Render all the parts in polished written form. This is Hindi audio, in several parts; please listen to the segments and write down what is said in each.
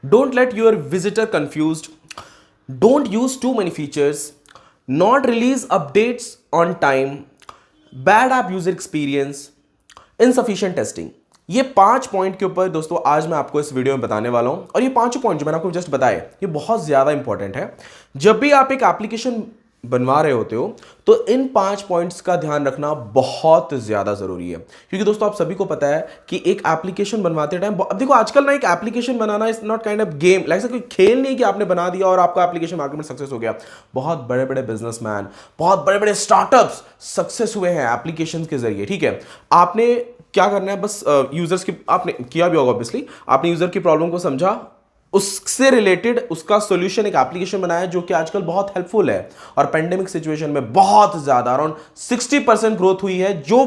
Don't let your visitor confused. Don't use too many features. Not release updates on time. Bad app user experience. Insufficient testing. ये 5 पॉइंट के ऊपर दोस्तों आज मैं आपको इस वीडियो में बताने वाला हूं और ये 5 पॉइंट जो मैंने आपको जस्ट बताए ये बहुत ज्यादा इंपॉर्टेंट है। जब भी आप एक एप्लीकेशन बनवा रहे होते हो तो इन 5 पॉइंट्स का ध्यान रखना बहुत ज्यादा जरूरी है, क्योंकि दोस्तों आप सभी को पता है कि एक एप्लीकेशन बनवाते टाइम, अब देखो आजकल ना एक application banana is not kind of game, like कोई खेल नहीं कि आपने बना दिया और आपका एप्लीकेशन मार्केट में सक्सेस हो गया। बहुत बड़े बड़े बिजनेसमैन, बहुत बड़े बड़े स्टार्टअप्स सक्सेस हुए हैं एप्लीकेशन के जरिए। ठीक है, आपने क्या करना है, बस यूजर्स की आपने किया भी होगा ऑब्वियसली, आपने यूजर की प्रॉब्लम को समझा, उससे रिलेटेड उसका सॉल्यूशन एक एप्लीकेशन बनाया जो कि आजकल बहुत हेल्पफुल है और पेंडेमिक सिचुएशन में बहुत ज्यादा अराउंड 60% ग्रोथ हुई है। जो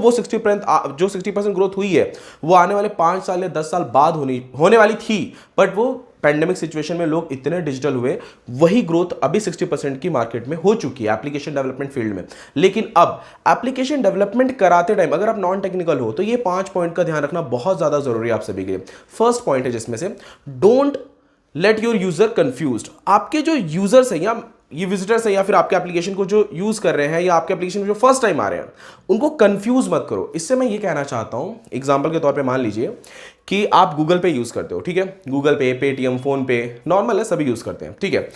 60% ग्रोथ हुई है वो आने वाले 5 साल या 10 साल बाद होने वाली थी, बट वो पेंडेमिक सिचुएशन में लोग इतने डिजिटल हुए, वही ग्रोथ अभी 60% की मार्केट में हो चुकी है एप्लीकेशन डेवलपमेंट फील्ड में। लेकिन अब एप्लीकेशन डेवलपमेंट कराते टाइम अगर आप नॉन टेक्निकल हो तो ये 5 पॉइंट का ध्यान रखना बहुत ज्यादा जरूरी है आप सभी के लिए। फर्स्ट पॉइंट है जिसमें से don't let your user confused. आपके जो यूजर्स हैं या ये विजिटर्स हैं या फिर आपके एप्लीकेशन को जो यूज कर रहे हैं या आपके एप्लीकेशन में जो फर्स्ट टाइम आ रहे हैं उनको कंफ्यूज मत करो। इससे मैं ये कहना चाहता हूं, एग्जांपल के तौर पे मान लीजिए कि आप गूगल पे यूज करते हो। ठीक है, गूगल पे, पेटीएम, फोन पे नॉर्मल है, सभी यूज करते हैं। ठीक है,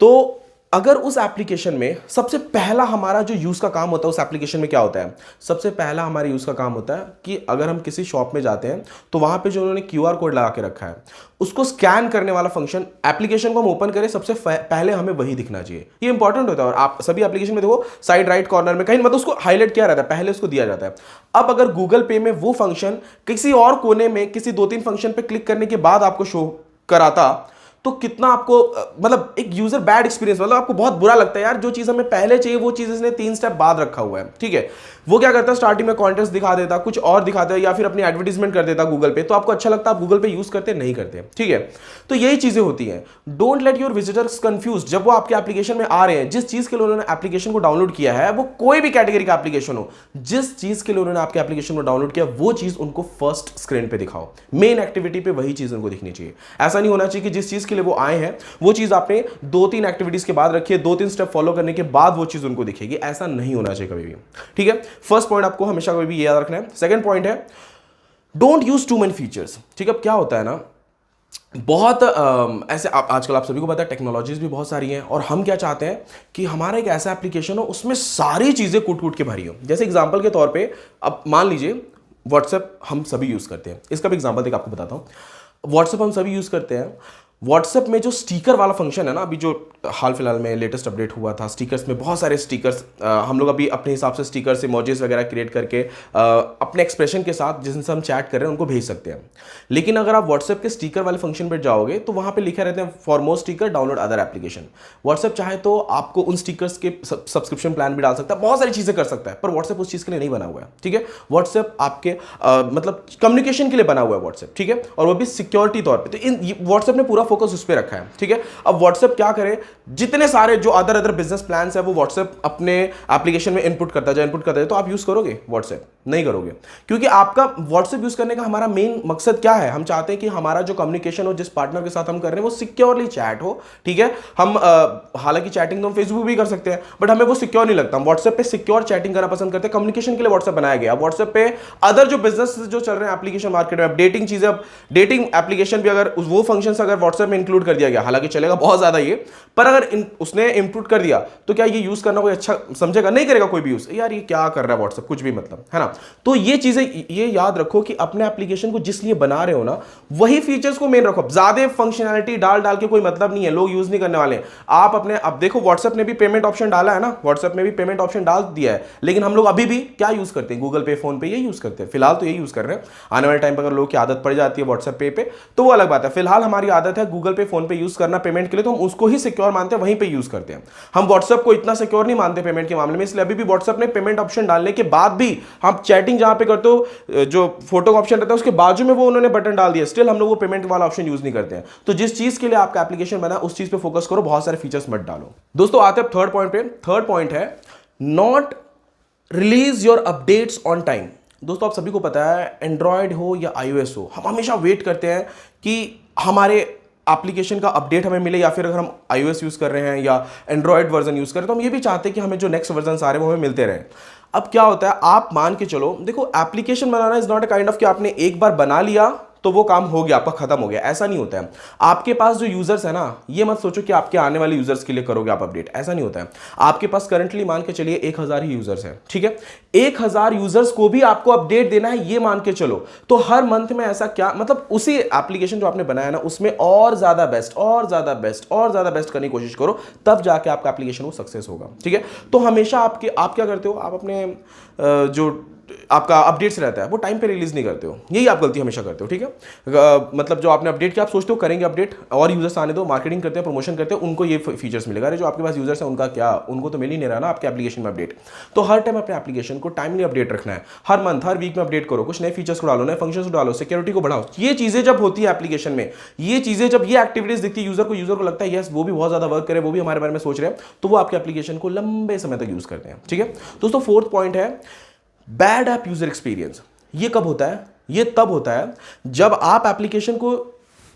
तो अगर उस एप्लीकेशन में सबसे पहला हमारा जो यूज का काम होता है उस एप्लीकेशन में क्या होता है, सबसे पहला हमारे यूज का काम होता है कि अगर हम किसी शॉप में जाते हैं तो वहां पे जो उन्होंने क्यूआर कोड लगा के रखा है उसको स्कैन करने वाला फंक्शन, एप्लीकेशन को हम ओपन करें सबसे पहले हमें वही दिखना चाहिए। ये इंपॉर्टेंट होता है और आप सभी एप्लीकेशन में देखो साइड राइट कॉर्नर में कहीं मतलब उसको हाईलाइट किया रहता है, पहले उसको दिया जाता है। अब अगर गूगल पे में वो फंक्शन किसी और कोने में किसी 2-3 फंक्शन पे क्लिक करने के बाद आपको शो कराता तो कितना आपको मतलब एक यूजर बैड एक्सपीरियंस, मतलब आपको बहुत बुरा लगता है यार, जो चीज हमें पहले चाहिए वो चीज इसने 3 स्टेप बाद रखा हुआ है। ठीक है, वो क्या करता है स्टार्टिंग में कॉन्टेस्ट दिखा देता, कुछ और दिखाता है या फिर अपनी एडवर्टीजमेंट कर देता गूगल पे, तो आपको अच्छा लगता है, आप गूगल पे यूज करते नहीं करते। ठीक है, तो यही चीजें होती हैं। Don't let your visitors confuse. जब वो आपके एप्लीकेशन में आ रहे हैं, जिस चीज के लिए उन्होंने एप्लीकेशन को डाउनलोड किया है वो कोई भी कैटेगरी का एप्लीकेशन हो, जिस चीज के लिए उन्होंने आपके एप्लीकेशन को डाउनलोड किया वो चीज उनको फर्स्ट स्क्रीन पे दिखाओ, मेन एक्टिविटी पे वही चीज उनको दिखनी चाहिए। ऐसा नहीं होना चाहिए कि जिस चीज के लिए वो आए हैं वो चीज आपने 2-3 एक्टिविटीज के बाद रखी है, 2-3 स्टेप फॉलो करने के बाद वो चीज उनको दिखेगी, ऐसा नहीं होना चाहिए कभी भी। ठीक है, फर्स्ट पॉइंट आपको हमेशा कभी भी याद रखना है। सेकंड पॉइंट है don't use too many features. ठीक है, अब क्या होता है ना, बहुत ऐसे आजकल आप सभी को पता है टेक्नोलॉजीज भी बहुत सारी हैं और हम क्या चाहते हैं कि हमारा एक ऐसा एप्लीकेशन हो उसमें सारी चीजें कूट कूट के भरी हो। जैसे एग्जांपल के तौर पे अब मान लीजिए व्हाट्सएप हम सभी यूज करते हैं, इसका भी एग्जांपल देख आपको बताता हूं। व्हाट्सएप हम सभी यूज करते हैं, व्हाट्सएप में जो स्टिकर वाला फंक्शन है ना, अभी जो हाल फिलहाल में लेटेस्ट अपडेट हुआ था, स्टिकर्स में बहुत सारे स्टिकर्स, हम लोग अभी अपने हिसाब से स्टिकर्स इमोजीज वगैरह क्रिएट करके अपने एक्सप्रेशन के साथ जिनसे हम चैट कर रहे हैं उनको भेज सकते हैं। लेकिन अगर आप व्हाट्सएप के स्टिकर वाले फंक्शन पर जाओगे तो वहां पे लिखे रहते हैं for more sticker download other application. WhatsApp चाहे तो आपको उन स्टिकर्स के सब्सक्रिप्शन प्लान भी डाल सकता है, बहुत सारी चीजें कर सकता है, पर व्हाट्सएप उस चीज के लिए नहीं बना हुआ है। ठीक है, व्हाट्सएप आपके मतलब कम्युनिकेशन के लिए बना हुआ है व्हाट्सएप। ठीक है, और वो भी सिक्योरिटी तौर पर, तो इन व्हाट्सएप ने पूरा फोकस उस पर रखा है। ठीक है, अब व्हाट्सएप क्या करे, जितने सारे जो अदर बिजनेस प्लान्स है वो व्हाट्सएप अपने एप्लीकेशन में इनपुट करता जाए, तो आप यूज करोगे व्हाट्सएप? नहीं करोगे, क्योंकि आपका व्हाट्सएप यूज करने का हमारा मेन मकसद क्या है, हम चाहते हैं कि हमारा जो कम्युनिकेशन हो, जिस पार्टनर के साथ हम कर रहे हैं वो सिक्योरली चैट हो। ठीक है, हम हालांकि चैटिंग तो हम फेसबुक भी कर सकते हैं बट हमें वो सिक्योर नहीं लगता, हम व्हाट्सएप पे सिक्योर चैटिंग करना पसंद करते हैं। कम्युनिकेशन के लिए व्हाट्सएप बनाया गया। व्हाट्सएप पे अदर जो बिजनेस जो चल रहे हैं एप्लीकेशन मार्केट में, डेटिंग चीजें, अब डेटिंग एप्लीकेशन भी अगर वो फंक्शंस अगर व्हाट्सएप में इंक्लूड कर दिया गया, हालांकि चलेगा बहुत ज्यादा ये, पर अगर उसने इंक्लूड कर दिया तो क्या ये यूज करना कोई अच्छा समझेगा? नहीं करेगा कोई भी यूज, यार ये क्या कर रहा है व्हाट्सएप, कुछ भी मतलब, है ना। तो ये चीजें ये याद रखो कि अपने एप्लीकेशन को जिस लिए बना रहे हो ना वही फीचर्स को मेन रखो। ज्यादा फंक्शनैलिटी डाल डाल के कोई मतलब नहीं है, लोग यूज नहीं करने वाले। आप अपने, अब देखो व्हाट्सएप ने भी पेमेंट ऑप्शन डाला है ना, व्हाट्सएप में भी पेमेंट ऑप्शन डाल दिया है, लेकिन हम लोग अभी भी क्या यूज करते हैं, गूगल पे, फोन पे, ये यूज करते हैं। फिलहाल तो ये यूज कर रहे हैं, आने वाले टाइम पर अगर लोगों की आदत पड़ जाती है व्हाट्सएप पे तो वो अलग बात है। फिलहाल हमारी आदत है गूगल पे, फोन पे यूज करना पेमेंट के लिए, तो हम उसको ही सिक्योर मानते हैं, वहीं पे यूज करते हैं। हम व्हाट्सएप को इतना सिक्योर नहीं मानते पेमेंट के मामले में, इसलिए अभी भी व्हाट्सएप ने पेमेंट ऑप्शन डालने के बाद भी हम चैटिंग जहां पे करते हो, जो फोटो का ऑप्शन रहता है उसके बाजू में वो उन्होंने बटन डाल दिया, स्टिल हम लोग वो पेमेंट वाला ऑप्शन यूज नहीं करते हैं। तो जिस चीज के लिए आपका एप्लीकेशन बना उस चीज पे फोकस करो, बहुत सारे फीचर्स मत डालो। दोस्तों आते हैं थर्ड पॉइंट पे। थर्ड पॉइंट है not release your updates on time. दोस्तों आप सभी को पता है एंड्रॉयड हो या iOS हो, हम हमेशा वेट करते हैं कि हमारे एप्लीकेशन का अपडेट हमें मिले, या फिर अगर हम iOS यूज़ कर रहे हैं या एंड्रॉयड वर्जन यूज़ कर रहे हैं तो हम ये भी चाहते हैं कि हमें जो नेक्स्ट वर्जन आ रहे हैं वो हमें मिलते रहें। अब क्या होता है, आप मान के चलो, देखो application banana is not a kind of कि आपने एक बार बना लिया तो वो काम हो गया, आपका खत्म हो गया, ऐसा नहीं होता है। आपके पास जो यूजर्स है ना, ये मत सोचो कि आपके आने वाले यूजर्स के लिए करोगे आप अपडेट, ऐसा नहीं होता है। आपके पास करंटली मान के चलिए 1000 ही यूजर्स हैं, ठीक है, 1000 यूजर्स को भी आपको अपडेट देना है, ये मान के चलो। तो हर मंथ में ऐसा क्या मतलब, उसी एप्लीकेशन जो आपने बनाया ना उसमें और ज्यादा बेस्ट और ज्यादा बेस्ट और ज्यादा बेस्ट करने की कोशिश करो, तब जाके आपका एप्लीकेशन वो सक्सेस होगा, ठीक है। तो हमेशा आप क्या करते हो, आप अपने जो आपका अपडेट्स रहता है वो टाइम पे रिलीज नहीं करते हो, यही आप गलती हमेशा करते हो, ठीक है। मतलब जो आपने अपडेट किया आप सोचते हो करेंगे अपडेट और यूजर्स आने दो, मार्केटिंग करते हैं, प्रमोशन करते हैं, उनको ये फीचर्स मिलेगा। अरे जो आपके पास यूजर्स हैं उनका क्या, उनको तो मिल ही नहीं रहा ना आपके एप्लीकेशन में अपडेट। तो हर टाइम अपने एप्लीकेशन को टाइमली अपडेट रखना है, हर मंथ हर वीक में अपडेट करो, कुछ नए फीचर्स को डालो, नए फंक्शंस को डालो, सिक्योरिटी को बढ़ाओ। ये चीजें जब होती है एप्लीकेशन में, ये चीजें जब ये एक्टिविटीज दिखती है यूजर को लगता है यस वो भी बहुत ज्यादा वर्क करे, वो भी हमारे बारे में सोच रहे हैं, तो वो आपके एप्लीकेशन को लंबे समय तक यूज करते हैं, ठीक है। दोस्तों फोर्थ पॉइंट है बैड ऐप यूजर एक्सपीरियंस। ये कब होता है, ये तब होता है जब आप एप्लीकेशन को,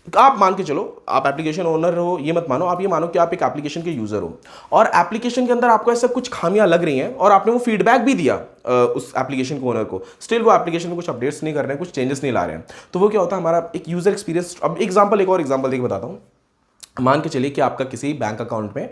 आप मान के चलो आप एप्लीकेशन ओनर हो, ये मत मानो, आप ये मानो कि आप एक एप्लीकेशन के यूजर हो और एप्लीकेशन के अंदर आपको ऐसा कुछ खामियां लग रही हैं और आपने वो फीडबैक भी दिया उस एप्लीकेशन को ओनर को, स्टिल वो एप्लीकेशन में कुछ अपडेट्स नहीं कर रहे हैं, कुछ चेंजेस नहीं ला रहे हैं। तो वो क्या होता है, हमारा एक यूजर एक्सपीरियंस। अब एक और एग्जांपल देके बताता हूँ। मान के चलिए कि आपका किसी बैंक अकाउंट में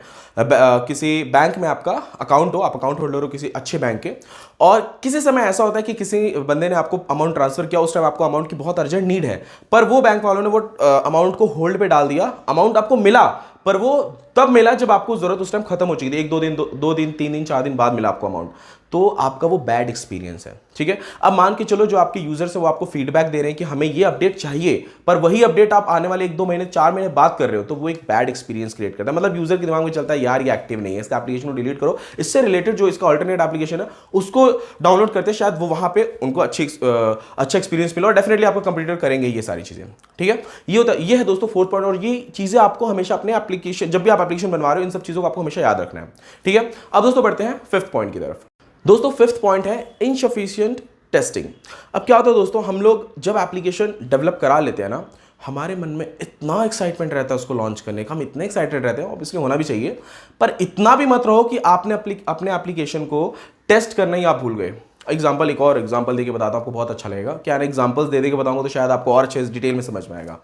किसी बैंक में आपका अकाउंट हो, आप अकाउंट होल्डर हो किसी अच्छे बैंक के, और किसी समय ऐसा होता है कि किसी बंदे ने आपको अमाउंट ट्रांसफर किया, उस टाइम आपको अमाउंट की बहुत अर्जेंट नीड है, पर वो बैंक वालों ने वो अमाउंट को होल्ड पे डाल दिया। अमाउंट आपको मिला, पर वो तब मिला जब आपको जरूरत उस टाइम खत्म हो चुकी थी, 1-2 दिन 3 दिन 4 दिन बाद मिला आपको अमाउंट। तो आपका वो बैड एक्सपीरियंस है, ठीक है। अब मान के चलो जो आपके यूजर्स है वो आपको फीडबैक दे रहे हैं कि हमें ये अपडेट चाहिए, पर वही अपडेट आप आने वाले 1-2 महीने 4 महीने बाद कर रहे हो, तो वो एक बैड एक्सपीरियंस क्रिएट करता है। मतलब यूजर के दिमाग में चलता है यार ये एक्टिव नहीं है, इसका एप्लीकेशन को डिलीट करो, इससे रिलेटेड जो इसका अल्टरनेट एप्लीकेशन है उसको डाउनलोड करते हैं, शायद वो वहां पे उनको अच्छा एक्सपीरियंस मिला, और डेफिनेटली आपको कंप्यूटर करेंगे ये सारी चीजें, ठीक है। ये होता है, ये है दोस्तों फोर्थ पॉइंट। और ये चीजें आपको हमेशा अपने एप्लीकेशन, जब भी आप एप्लीकेशन बनवा रहे हो, इन सब चीजों को आपको हमेशा याद रखना है, ठीक है। अब दोस्तों बढ़ते हैं फिफ्थ पॉइंट की तरफ। दोस्तों फिफ्थ पॉइंट है इनसफिशिएंट टेस्टिंग। अब क्या होता है दोस्तों, हम लोग जब एप्लीकेशन डेवलप करा लेते हैं ना, हमारे मन में इतना एक्साइटमेंट रहता है उसको लॉन्च करने का, हम इतने एक्साइटेड रहते हैं, ऑब्वियसली होना भी चाहिए, पर इतना भी मत रहो कि आपने अपने एप्लीकेशन को टेस्ट करना ही आप भूल गए। एक और एग्जांपल देके बताता हूं, आपको बहुत अच्छा लगेगा। क्या है, एग्जांपल्स दे के बताऊंगा तो शायद आपको और अच्छे डिटेल में समझ में आएगा।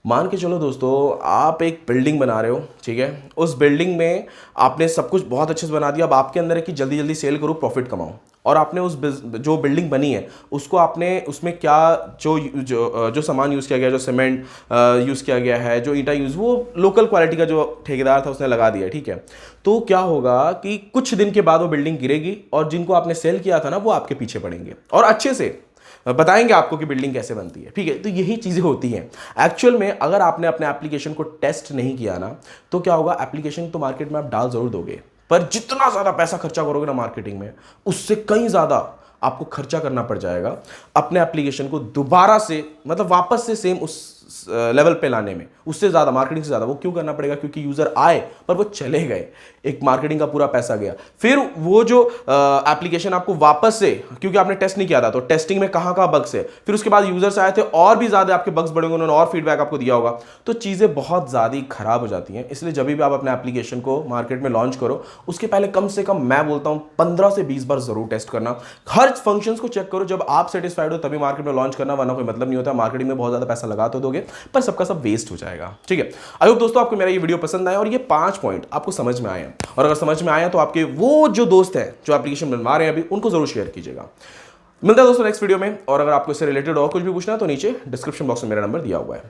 मान के चलो दोस्तों, आप एक बिल्डिंग बना रहे हो, ठीक है, उस बिल्डिंग में आपने सब कुछ बहुत अच्छे से बना दिया। अब आपके अंदर है कि जल्दी जल्दी सेल करो, प्रॉफिट कमाओ, और आपने उस जो बिल्डिंग बनी है उसको आपने उसमें क्या जो सामान यूज़ किया गया, जो सीमेंट यूज़ किया गया है, जो ईंटा यूज़, वो लोकल क्वालिटी का जो ठेकेदार था उसने लगा दिया, ठीक है। तो क्या होगा कि कुछ दिन के बाद वो बिल्डिंग गिरेगी और जिनको आपने सेल किया था ना वो आपके पीछे पड़ेंगे और अच्छे से बताएंगे आपको कि बिल्डिंग कैसे बनती है, ठीक है। तो यही चीज़ें होती हैं एक्चुअल में। अगर आपने अपने एप्लीकेशन को टेस्ट नहीं किया ना, तो क्या होगा, एप्लीकेशन तो मार्केट में आप डाल जरूर दोगे, पर जितना ज़्यादा पैसा खर्चा करोगे ना मार्केटिंग में, उससे कहीं ज़्यादा आपको खर्चा करना पड़ जाएगा अपने एप्लीकेशन को दोबारा से, मतलब वापस से सेम उस लेवल पे लाने में। उससे ज़्यादा, मार्केटिंग से ज़्यादा। वो क्यों करना पड़ेगा, क्योंकि यूज़र आए पर वो चले गए, एक मार्केटिंग का पूरा पैसा गया। फिर वो जो एप्लीकेशन आपको वापस से, क्योंकि आपने टेस्ट नहीं किया था, तो टेस्टिंग में कहाँ बग्स है, फिर उसके बाद यूजर्स आए थे और भी ज़्यादा आपके बग्स बढ़ेंगे, उन्होंने और फीडबैक आपको दिया होगा, तो चीज़ें बहुत ज़्यादा खराब हो जाती हैं। इसलिए जब भी आप अपने एप्लीकेशन को मार्केट में लॉन्च करो, उसके पहले कम से कम मैं बोलता हूँ 15 से 20 बार जरूर टेस्ट करना। हर फंक्शन को चेक करो, जब आप सेटिस्फाइड हो तभी मार्केट में लॉन्च करना, वरना कोई मतलब नहीं होता। मार्केटिंग में बहुत ज़्यादा पैसा लगा तो दोगे, पर सबका सब वेस्ट हो जाएगा, ठीक है। आई होप दोस्तों आपको मेरा ये वीडियो पसंद आया और ये 5 पॉइंट आपको समझ में आए हैं, और अगर समझ में आया तो आपके वो जो दोस्त हैं जो एप्लीकेशन बनवा रहे हैं अभी, उनको जरूर शेयर कीजिएगा। मिलता है दोस्तों नेक्स्ट वीडियो में, और अगर आपको इससे रिलेटेड और कुछ भी पूछना है तो नीचे डिस्क्रिप्शन बॉक्स में मेरा नंबर दिया हुआ है।